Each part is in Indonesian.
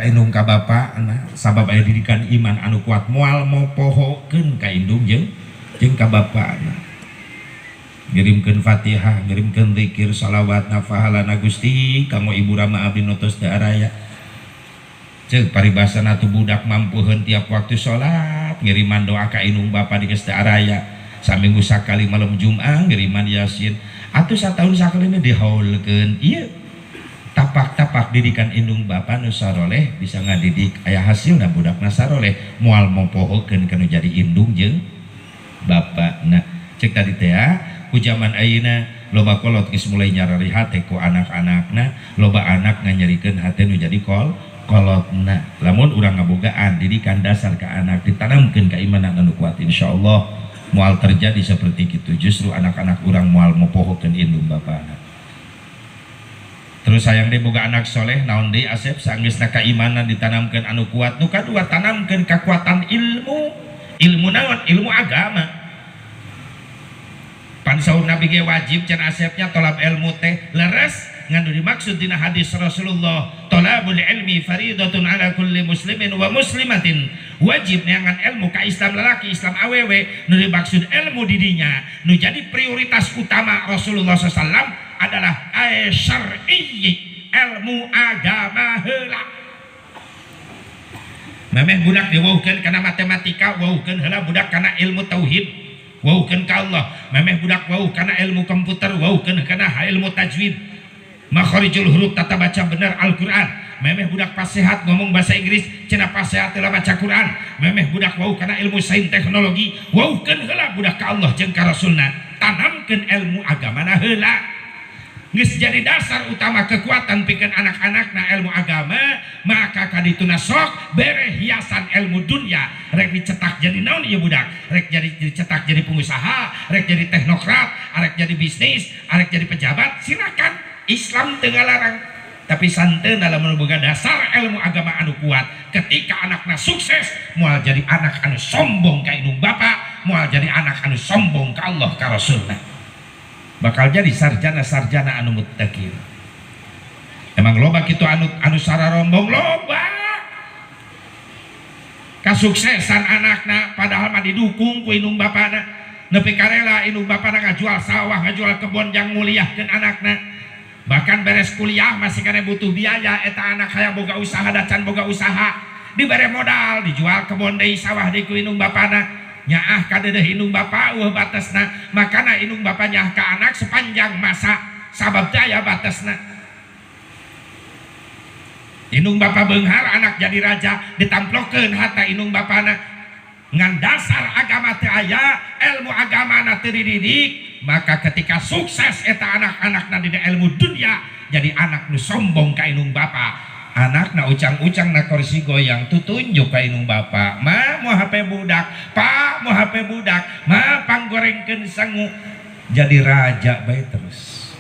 indung ka bapa sabab aya didikan iman anu kuat moal mopohokeun ka indung jeung ka bapa ngirimkeun Fatihah, ngirimkeun zikir salawat nafahalana Gusti kanggo Ibu Rama abdi notos daaraya ceuk paribasana tu budak mampuheun tiap waktu salat ngiriman doa ka indung bapa di geus daaraya saminggu sakali malam Jumat ngiriman Yasin atuh satahun sakali dihaulkeun ieu tapak-tapak didikan indung bapa nu saroleh bisa ngadidik aya hasilna budak na saroleh moal mopohokeun kana jadi indung jeung bapa. Nah cek tadi teh ku zaman ayeuna loba kolot geus mulai nyarari hate ku anak-anakna loba anak nganyarikeun hate nu jadi kolotna lamun urang ngabogaan didikan dasar ka anak ditanamkeun ka imanan anu kuat insyaallah moal terjadi seperti kitu justru anak-anak urang moal mopohokeun indung bapana. Terus sayang deh boga anak soleh naon deui Asep sanggeusna keimanan ditanamkeun anu kuat nu kadua tanamkeun kekuatan ilmu naon ilmu agama pan saur Nabi ge wajib can Asepnya tolab ilmu teh leres nganu dimaksud dina hadis Rasulullah tolabul ilmi faridatun ala kulli muslimin wa muslimatin wajib neangan ilmu ka Islam lalaki Islam awewe nu dimaksud ilmu didinya nu jadi prioritas utama Rasulullah SAW adalah syar'i ilmu agama heula memeh budak diwauhkeun kana matematika wauhkeun heula budak kana ilmu tauhid wauhkeun ka Allah memeh budak wauh kana ilmu komputer wauhkeun kana ilmu tajwid makharijul huruf tata baca bener Al-Qur'an memeh budak pasehat ngomong bahasa Inggris cenah pasehat telah baca Quran memeh budak wauh kana ilmu sains teknologi wauhkeun heula budak ka Allah jeung ka Rasulna tanamkeun ilmu agamana heula geus jadi dasar utama kekuatan pikeun anak-anakna ilmu agama maka kadituna sok bere hiasan ilmu dunia rek dicetak jadi naon ieu budak rek jadi dicetak jadi pengusaha rek jadi teknokrat rek jadi bisnis rek jadi pejabat silakan Islam teu ngalarang tapi santeun dalam boga dasar ilmu agama anu kuat ketika anakna sukses moal jadi anak anu sombong ka indung bapa moal jadi anak anu sombong ka Allah ka Rasulna bakal jadi sarjana-sarjana anu muttaqin. Emang loba kitu anu sararombong loba. Kasuksesan anakna padahal mah didukung ku indung bapana. Nepi karela indung bapana ngajual sawah, ngajual kebon jang muliahkeun anakna. Bahkan beres kuliah masih kana butuh biaya eta anak hayang boga usaha dacan boga usaha. Dibere modal dijual kebon deui sawah deui ku indung bapana. Nyaah kadeueuh indung bapa eueuh batasna makana indung bapa nyaah ka anak sepanjang masa sabab daya batasna indung bapa beunghar anak jadi raja ditamplokeun harta indung bapana ngan dasar agama teu aya ilmu agamana teu dididik maka ketika sukses eta anak-anakna dina ilmu dunia jadi anak nu sombong ka indung bapa anakna ucang-ucang na kursi goyang tutunjuk ka indung bapa ma mau HP budak pak mau HP budak ma panggorengkeun sangu jadi raja bae terus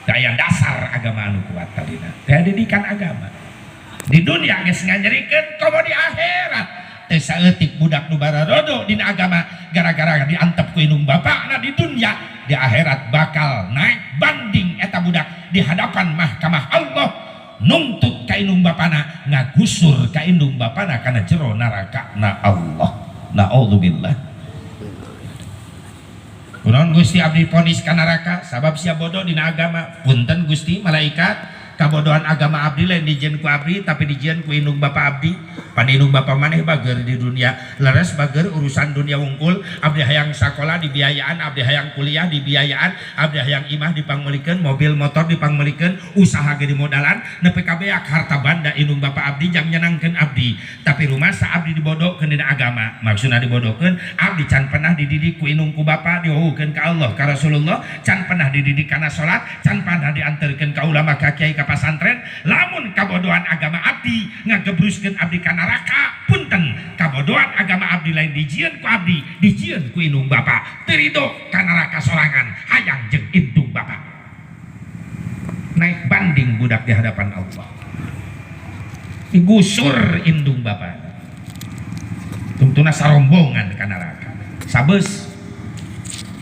daya dasar agama anu kuat tadina teh didikan agama di dunia geus nganyerikeun komo di akhirat teh saeutik budak nu bararodo dina agama gara-gara diantep ku indung bapana di dunia di akhirat bakal naik banding eta budak di hadapan mahkamah Allah nuntut ka indung bapana ngagusur ka indung bapana kana jero neraka na Allah naudzubillah kunaon Gusti abdi ponis ka neraka sabab sia bodoh dina agama punten Gusti malaikat kabodohan agama abdi lain dijieun ku abdi tapi dijieun ku indung bapa abdi pan indung bapa maneh bager di dunia leres bager urusan dunia wungkul abdi hayang sakola dibiayaan abdi hayang kuliah dibiayaan abdi hayang imah dipangmelikeun mobil motor dipangmelikeun usaha ge dimodalan nepi ka beak harta banda indung bapa abdi jang nyenangkeun abdi tapi rumah sa abdi dibodohkeun dina agama maksudna dibodohkeun abdi can pernah dididik ku indung ku bapa dieuhkeun ka Allah ka Rasulullah can pernah dididik kana salat can pernah dianterkeun ka ulama ka kiai ka pasantren lamun kabodohan agama abdi ngagebruskeun abdi ka neraka punten kabodohan agama abdi lain dijieun ku abdi dijieun ku indung bapa teu ridho ka neraka sorangan hayang jeung indung bapa naik banding budak di hadapan Allah digusur indung bapa tuntuna sarombongan ka neraka sabeus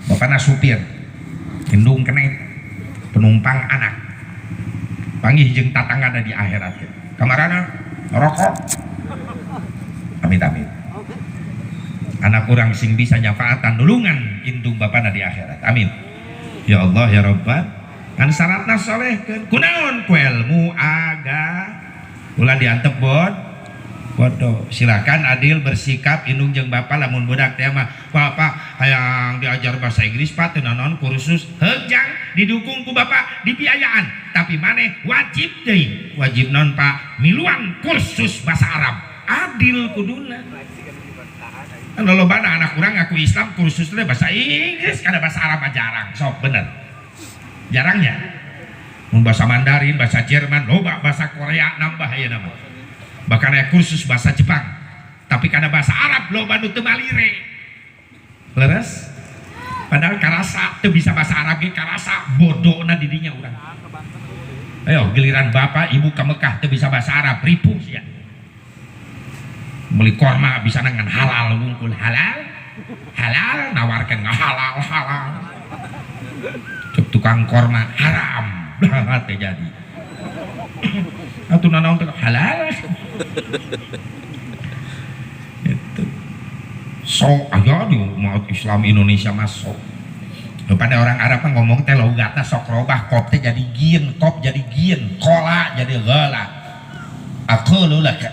bapana supir indung kenet penumpang anak panggih jeung tatanggana di akhirat kamarana rokok. Amit amit. Anak kurang sing bisa nyafaatan nulungan indung bapana di akhirat. Amin. Ya Allah ya Rabbah. Kan syaratna solehkeun. Kunaon ku ilmu aga. Ulah diantep bodoh. Silakan adil bersikap indung jeung bapak lamun budak teh mah bapak hayang diajar bahasa Inggris pak teu naon kursus heujang didukung ku bapak dibiayaan. Tapi maneh wajib deui. Wajib naon pak? Miluan kursus bahasa Arab. Adil kuduna. Kan lolobana anak kurang ngaku Islam kursus teh bahasa Inggris kada bahasa Arab jarang. Sok bener. Jarangnya. Mun bahasa Mandarin, bahasa Jerman, loba bahasa Korea nambah aya nama. Bahkan aya kursus bahasa Jepang. Tapi kada bahasa Arab loba nu teu malire. Leres? Padahal karasa teu bisa bahasa Arab ge karasa bodona di dinya urang. Ayo giliran bapak ibu ka Mekah teu bisa bahasa Arab ripuh sia. Beli korma bisa dengan halal wungkul halal nawarkan halal cek tukang korma haram teh jadi atuh nanaon teh halal itu sok aja di umat Islam Indonesia masuk pada orang Arab kan ngomong teh logatna sok robah kop teh jadi gien kop jadi gien kola jadi gala akululak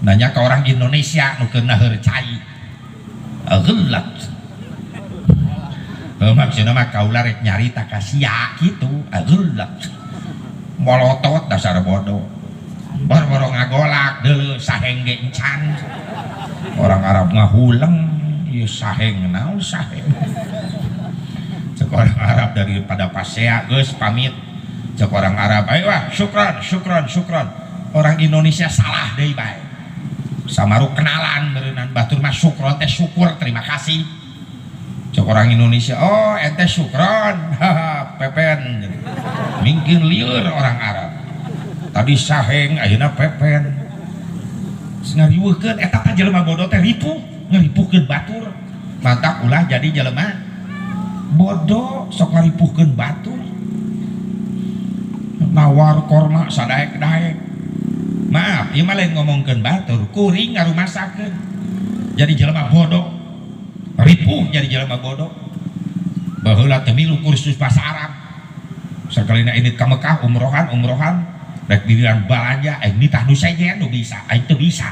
nanya ke orang Indonesia nu kena hercai gelak maksudnya mah kaula rek nyarita ka sia kitu gelak molotot dasar bodoh boro-boro ngagolak deuleu saheng ge encan orang Arab ngahuleng ieu saheng naon saheng cek orang Arab daripada pasea geus pamit cek orang Arab ayo wah syukran orang Indonesia salah deui bae samaru kenalan berenang batur mah syukron teh syukur terima kasih cok orang Indonesia oh ente syukron haha pepen mungkin liur orang Arab tadi saheng ayeuna pepen ngariweukeun eta teh jelema bodoh teh ripuh ngaripuhkeun batur mantap ulah jadi jelema bodoh sok ngaripuhkeun batur nawar korma sadaek-daek. Maaf, ieu mah lain ngomongkeun batur, kuring ngarumasakeun. Jadi jelema bodoh. Ripuh jadi jelema bodoh. Baheula teh milu kursus bahasa Arab. Sakalina ini ka Mekah umrohan, rek dirian balanja aing nitah nu sejen nu bisa, aing teu bisa.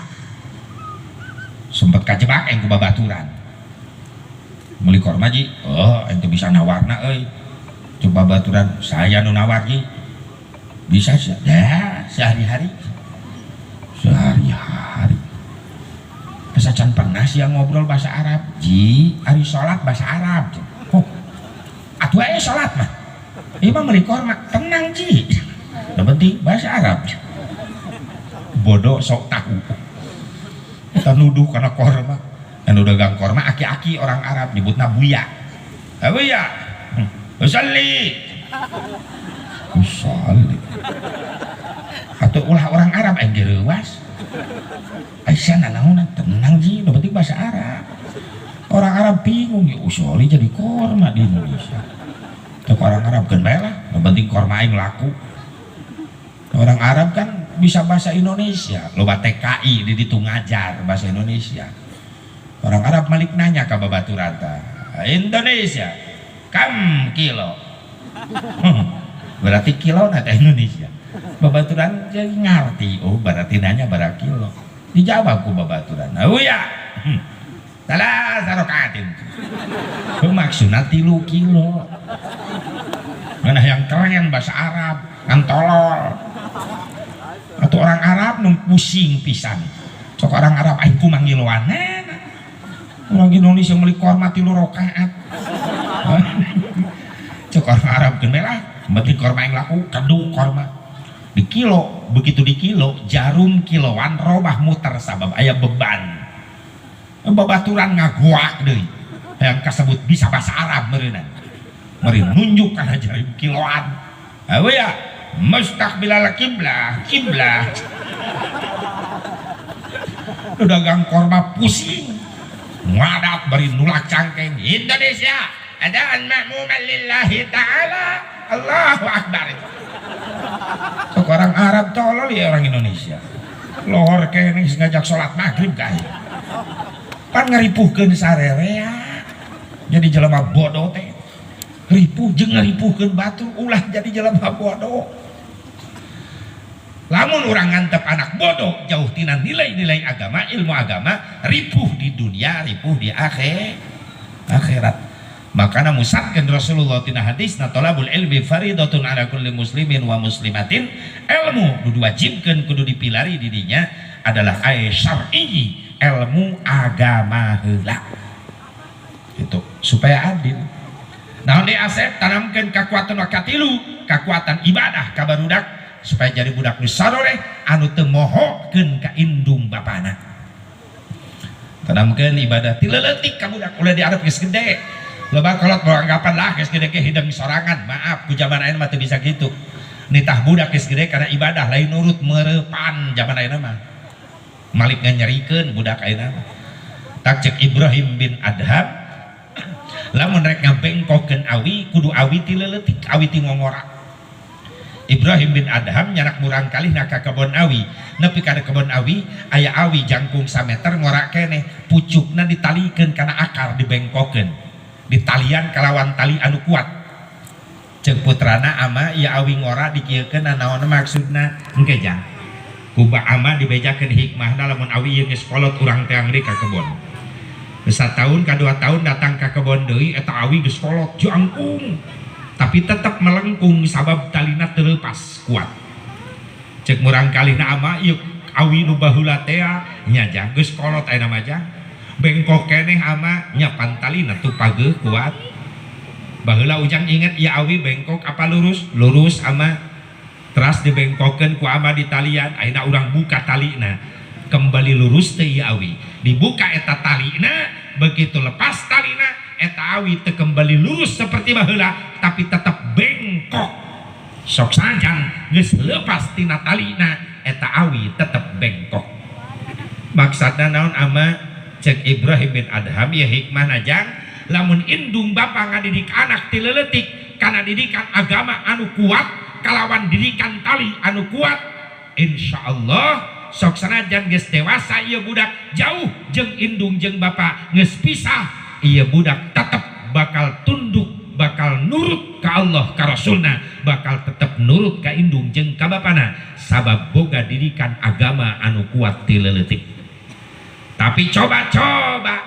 Sempet kajebak aing ku babaturan. Meuli korma ji, oh aing teu bisa nawarna euy. Coba baturan, saya nu nawar ji. Bisa sih. Ya, sehari-hari pesacan pernah sih yang ngobrol bahasa Arab ji hari sholat bahasa Arab oh atuh aya sholat mah ieu mah meuli korma tenang ji yang penting bahasa Arab bodoh sok tahu kita nuduh karena korma anu dagang korma aki-aki orang Arab nyebutna buya buya usalli atau ulah orang Arab yang gerewas Aisyah nanaonan tenang ji udah penting bahasa Arab orang Arab bingung ya usoli jadi korma di Indonesia untuk orang Arab kan bae lah udah penting korma yang laku orang Arab kan bisa bahasa Indonesia loba TKI di ditu ngajar bahasa Indonesia orang Arab malik nanya ke babaturan Indonesia kam kilo berarti kilo nata Indonesia babaturan jadi ngerti oh berarti nanya berapa kilo dijawab ku babaturan oh ya salah sarokatin maksudnya 3 kilo mana yang keren bahasa Arab kan tolol atau orang Arab nung pusing pisan sok orang Arab aing ku manggiloan orang Indonesia meuli korma 3 rakaat cok orang Arab gemelah berarti korma yang laku kedua korma di kilo begitu di kilo jarum kiloan robah muter sabab aya beban babaturan ngagoak deui yang kasebut bisa bahasa Arab meureunna meri nunjuk kana jarum kiloan ya mustaqbilal kiblah dagang korma pusing ngadat bari nulak cangkeng Indonesia adaan ma'muman lillahi ta'ala Allahu akbar Untuk orang Arab tolol ya orang Indonesia. Lohor kene ngajak sholat maghrib kae. Pan ngaripuhkeun sarerea. Jadi jelema bodoh teh. Ripuh jeung ngaripuhkeun batur ulah jadi jelema bodoh. Lamun orang ngantep anak bodoh jauh tina nilai-nilai agama, ilmu agama, ripuh di dunia, ripuh di akhirat. Makana musatkeun Rasulullah tina hadisna talabul ilmi faridatun ala kulli muslimin wa muslimatin. Ilmu kudu wajibkeun, kudu dipilari di dinya adalah syar'i, ilmu agama heula. Itu supaya adil. Naon di Asep tanamkeun kakuatan wakatilu, kakuatan ibadah ka barudak supaya jadi budak nu saroleh anu teu mohokeun ka indung bapana. Tanamkeun ibadah ti leuletik ka budak ulah diarep geus gede. Loba kolot beranggapan lah geus gede ge hidang sorangan. Maaf ku zaman ayeuna mah teu bisa kitu. Nitah budak geus gede karena ibadah lain nurut meurepan zaman ayeuna mah. Malik nganyerikeun budak ayeuna mah. Tak cek Ibrahim bin Adham lamun rek ngabengkokeun awi kudu awi ti leuletik, awi ti ngongora. Ibrahim bin Adham nyarak murang kalih na ka kebon awi. Nepi ka kebon awi aya awi jangkung 1 meter ngora keneh, pucukna ditalikeun kana akar dibengkokeun. Ditalian kalawan tali anu kuat. Cek putrana ama ya awi ngora dikieukeun naon maksudna engke jang. Kuba ama dibejakeun hikmahna lamun awi ieu geus kolot urang teh angri ka kebon. Satahun ka 2 tahun datang ka kebon deui eta awi geus kolot jangkung. Tapi tetap melengkung sabab talina teu leupas kuat. Cek murang kalihna ama ieu awi nu baheula teh nya jang geus kolot ayeuna mah jang. Bengkok keneh ama nyapan talina tuh pageuh kuat. Baheula ujang inget ya awi bengkok apa lurus? Lurus ama. Teras dibengkokeun ku ama di talian, ayeuna urang buka talina. Kembali lurus teh ya awi. Dibuka eta talina, begitu lepas talina, eta awi teu kembali lurus seperti baheula, tapi tetap bengkok. Sok sajan geus leupas tina talina, eta awi tetap bengkok. Maksudna naon ama? Cek Ibrahim bin Adham ya hikmah najang lamun indung bapa ngadidik anak ti leuletik kana didikan agama anu kuat kalawan didikan tali anu kuat, insyaallah sok sanajan geus dewasa ieu budak jauh jeung indung jeung bapa geus pisah, ieu budak tetep bakal tunduk, bakal nurut ka Allah ka Rasulna, bakal tetep nurut ka indung jeung ka bapana sabab boga didikan agama anu kuat ti leuletik. Tapi coba-coba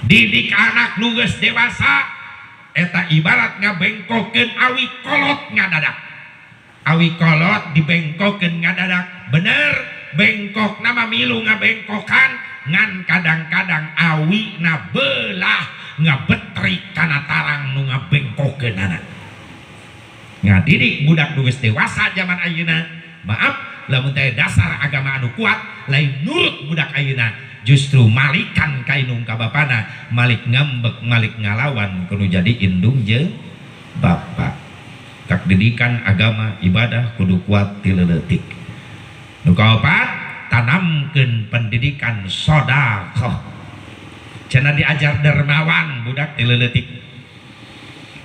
didik anak nu geus dewasa eta ibarat ngabengkokeun awi kolot ngadadak. Awi kolot dibengkokeun ngadadak. Bener, bengkok nama milu ngabengkokan ngan kadang-kadang awi na belah ngabetrik kana tarang nu ngabengkokeun anak. Ngadidik budak nu geus dewasa zaman ayeuna, maaf lamun teh dasar agama anu kuat lain nurut budak ayeuna. Justru malikan kainung ka bapana, malik ngambek, malik ngalawan kudu jadi indung jeung bapa. Tak didikan agama ibadah kudu kuat ti leuletik. Nu kaopat tanamkeun pendidikan sedekah. Cenah diajar dermawan budak ti leuletik.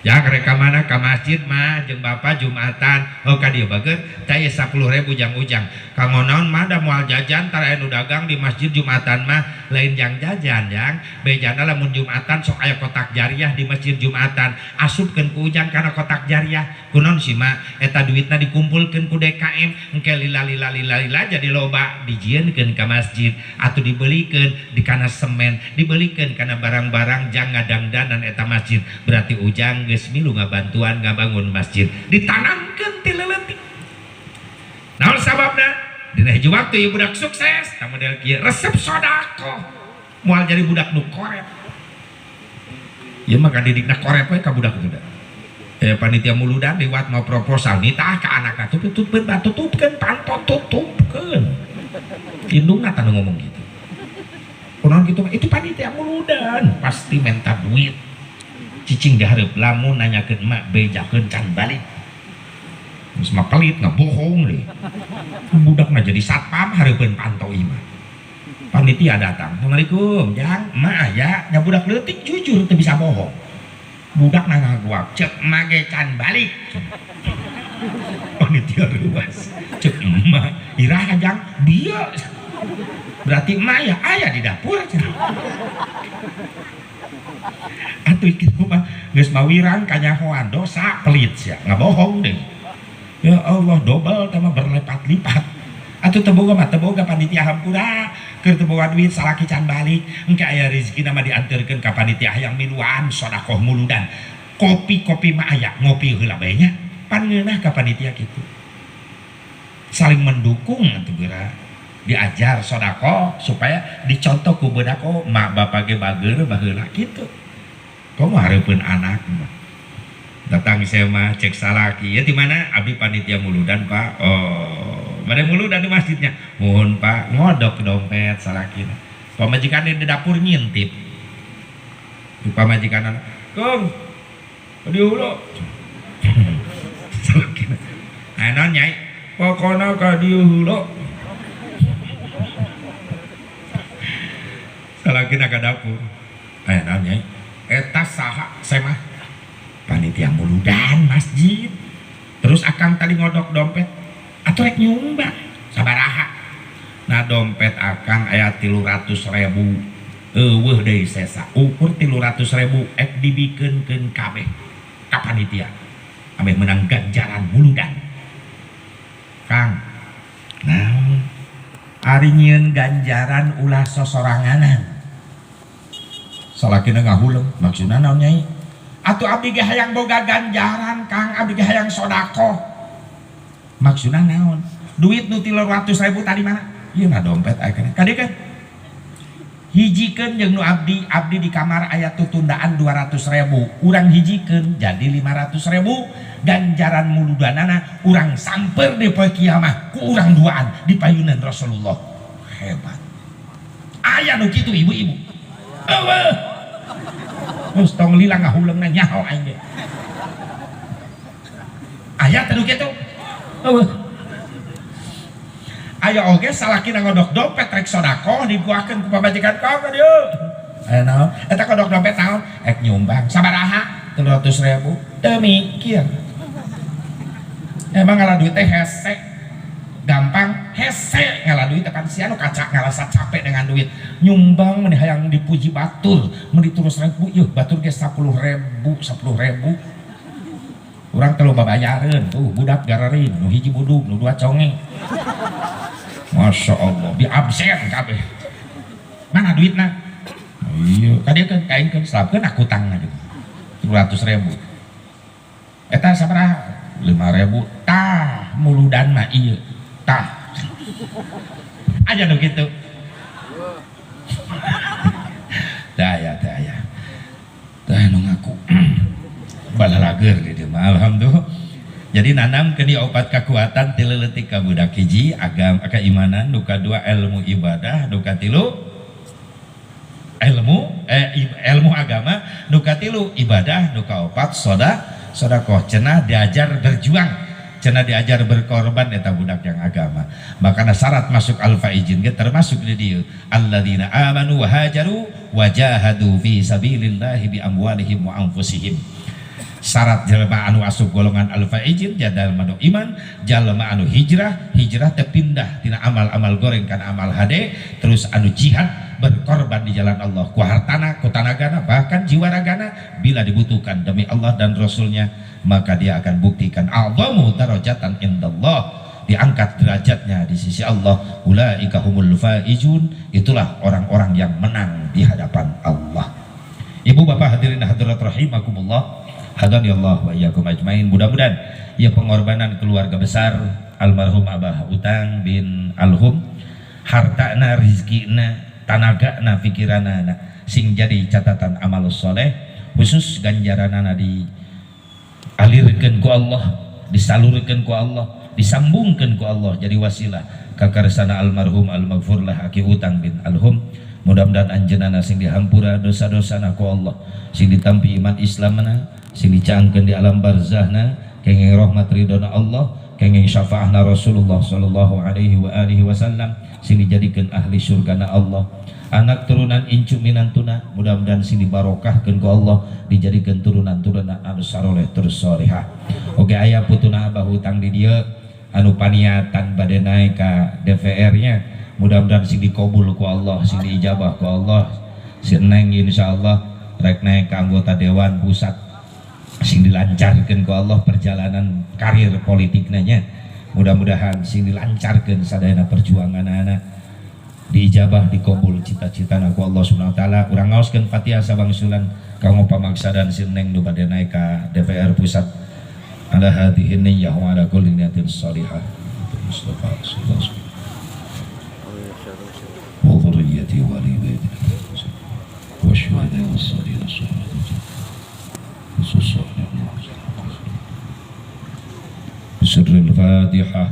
Ya reka mana ka masjid mah jeung bapa Jumatan ka dieu bageut teh 10.000 ujang-ujang. Kanggo naon mah da moal jajan tara anu dagang di masjid Jumatan mah lain jang jajan yang bejana lamun Jumatan sok aya kotak jariah di masjid Jumatan asupkeun ku ujang kana kotak jariah kunaon sih mah eta duitna dikumpulkeun ku DKM engke lila jadi loba dijieunkeun ka masjid atuh dibelikeun di kana semen dibelikeun kana barang-barang jang ngadangdanan eta masjid berarti ujang geus milu ngabantuan ngabangun masjid ditanamkeun ti leuletik. Naon sababna? Dina hiji waktu ieu budak sukses, ta model kieu resep sodako. Moal jadi budak nu korep. Ieu mah kadidikna korep we ka budak budak. Panitia muludan liwat mau proposal nitah ka anakna tutupkeun tutupkeun pantot tutupkeun. Indungna tanu ngomong gitu. Kunaon kitu itu panitia muludan pasti minta duit. Cicing dihareup lamun nanyakeun mak bejakeun can balik. Geus mah pelit ngabohong deui. Budakna jadi satpam hareupeun pantoi mah. Panitia datang, "Assalamualaikum, Jang, emak aya, nya budak leutik jujur teu bisa bohong." Budakna ngaguak, "Cek mah ge can balik." panitia ruas cek emak irah kajang dia berarti emak ya ayah di dapur aja atuh kitu mah geus mawirang kanyahoan dosa pelit sia ngabohong deh ya Allah dobel teh mah berlipat-lipat atuh teu boga panitia hampura keur teu boga duit salaki can balik engke aya rezeki nama dianterkeun ka panitia hayang miluan sedekah muludan kopi mah aya ngopi heula bae nya pan ngeunah ka panitia kitu saling mendukung atuh geura diajar sedekah supaya dicontoh ku beudako mak bapak ge bageur baheula kitu komo hareupeun anak mah datang saya mah cek salaki ya di mana abdi panitia muludan Pak oh bade muludan di masjidnya mohon Pak ngodok dompet salaki pamajikan di dapur ngintip di pamajikan Kong di hulu salaki anon nyai pokona ka di hulu salaki ka dapur anon nyai eta saha saya mah panitia muludan masjid terus akang tadi ngodok dompet atuh rek nyumbang sabaraha nah dompet akang aya 300.000 eueuh deui sesa ukur 300.000 ek dibikeunkeun kabeh ka panitia ameh menang ganjaran muludan Kang nah ari nyieun ganjaran ulah sosoranganan salakina ngahuleung maksudna naon nyai atuh abdi ge hayang boga ganjaran Kang abdi ge hayang sodako maksudna naon duit nu 300.000 tadi mana ieu na dompet aya kade kan hijikeun jeung nu abdi di kamar aya tutundaan 200.000 urang hijikeun jadi 500.000 ganjaran muludanana urang samper di poe kiamah ku urang duaan di payunan Rasulullah hebat aya nu kitu ibu-ibu eueuh terus tong lila ngahuleungna nyaho aing ge aya teh nu kitu eueuh aya oge salakina ngodok dompet rek sedekah diguakeun ku pamajikan kau dieu aya naon eta ngodok dompet naon ek nyumbang sabaraha 300.000 teu mikir emang ngalah duit teh hese gampang hese ngalah duit tekan sia nu kaca ngalasa capek dengan duit nyumbang meni hayang dipuji batur meni terus 1.000 yeuh batur ge 10.000 urang teh loba bayareun tuh budak gararing nu hiji buduk nu dua conge Masya Allah di absen kabeh mana duitna iya kadieu kan kaingkeun slapkeun aku tangna gitu 300.000 eta sabaraha 5.000 tah muludan mah ieu tah aja nu kitu daya tah nu ngaku balalager di dieu mah alhamdulillah jadi nanam keni opat kekuatan ti leuletik ka budak hiji agama keimanan nu kadua ilmu ibadah nu katilu ilmu agama nu katilu ibadah nu kaopat sedekah cenah diajar berjuang cenah diajar berkorban eta budak yang agama makana syarat masuk al-faizin ge termasuk di dieu alladzina amanu wa hajaru wa jahadu fi sabilillahi bi amwalihim wa anfusihim syarat jelema anu asup golongan al-faizin jalma anu iman jalma anu hijrah teh pindah tina amal-amal goreng kana amal hade terus anu jihad berkorban di jalan Allah ku hartana ku tanagana bahkan jiwa ragana bila dibutuhkan demi Allah dan Rasulnya maka dia akan buktikan a'zamu darajatan indallah diangkat derajatnya di sisi Allah ulaika humul faizun itulah orang-orang yang menang di hadapan Allah. Ibu bapak hadirin hadirat rahimakumullah hadani Allah wa iyyakum ajmain mudah-mudahan ya pengorbanan keluarga besar almarhum Abah Utang bin Alhum hartana rizkina tanagana pikiranana sing jadi catatan amal soleh khusus ganjaranana dialirkeun ku Allah disalurkeun ku Allah disambungkeun ku Allah jadi wasilah ka karsana almarhum almaghfurlah Aki Utang bin Alhum mudah-mudahan anjeunana sing dihampura dosa-dosana ku Allah sing ditampi iman Islamna sing dicaangkeun di alam barzahna kenging rahmat ridona Allah kenging syafaahna Rasulullah sallallahu alaihi wa alihi wasallam sini jadikan ahli surgana Allah. Anak turunan incu minantuna mudah-mudahan sini barokahkeun ku Allah dijadikan turunan-turunan anu saroleh terus salehah. Oge aya putuna abah hutang di dieu anu paniatan bade naik ka DPR-nya mudah-mudahan sini dikabul ku Allah, sini ijabah ku Allah. Si Neng insyaallah rek naik ka anggota dewan pusat sini dilancarkeun ku Allah perjalanan karir politiknya nya. Mudah-mudahan sini dilancarkeun sadayana perjuangan anak diijabah dikabul cita-citana ku Allah Subhanahu wa taala. Urang ngaoskeun Fatihah sabangsulan kanggo pamaksadan si Neng nu bade naik ka DPR pusat. Ala hadhihi niyyah wa ala kulli niyatin shalihah. Mustafa sallallahu wa dhurriyyati wa walidayhi wa syuhada'i was-salihin Bismillahir Fatihah.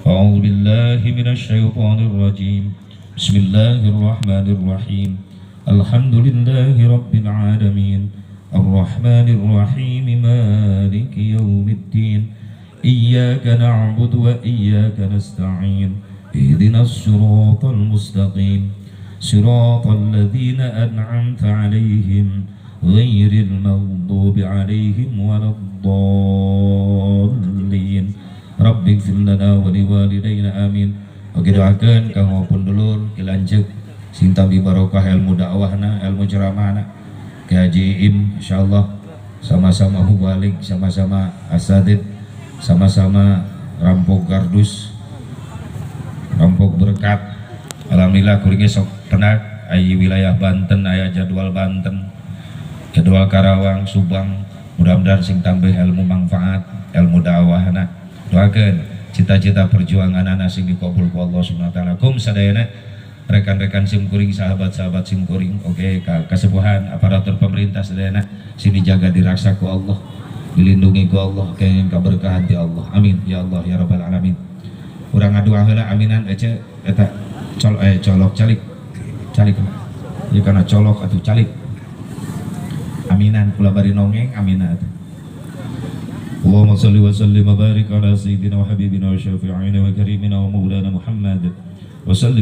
A'udzu billahi minasy syaithanir rajim. Bismillahirrahmanirrahim. Alhamdulillahi rabbil alamin. Ar-Rahmanir Rahim. Maliki yaumiddin. Iyyaka na'budu wa iyyaka nasta'in. Ihdinas siratal mustaqim. Siratal ladzina an'amta 'alaihim ghairil maghdubi 'alaihim waladdallin. Rabbighfir lana wa liwalidayna amin. Oke doakeun kanggo pun dulur dilanjut sinta bi barokah ilmu dakwahna, ilmu ceramahna. Ki Haji Im insyaallah sama-sama mubalik, sama-sama asadid, sama-sama rampok kardus, rampok berkat. Alhamdulillah kuring sok tenang aya wilayah Banten, aya jadwal Banten, jadwal Karawang, Subang. Mudah-mudahan sing tambah ilmu manfaat, ilmu dakwahna. Doakeun cita-cita perjuangan anak sing dikabul ku Allah Subhanahu wa taala. Kum sadayana rekan-rekan simkuring, sahabat-sahabat simkuring, oke kasepuhan aparatur pemerintah sadayana sing dijaga diraksa ku Allah, dilindungi ku Allah, kenging kaberkahan ti Allah. Amin ya Allah ya rabbal alamin. Urang ngadua heula aminan ece eta colok calik ieu kana colok atuh calik. Aminan kula bari nongeng aminan. Allahumma salli wa sallim wa barik ala sayyidina wa habibina wa syafi'ina wa karimina wa maulana Muhammad wa sallim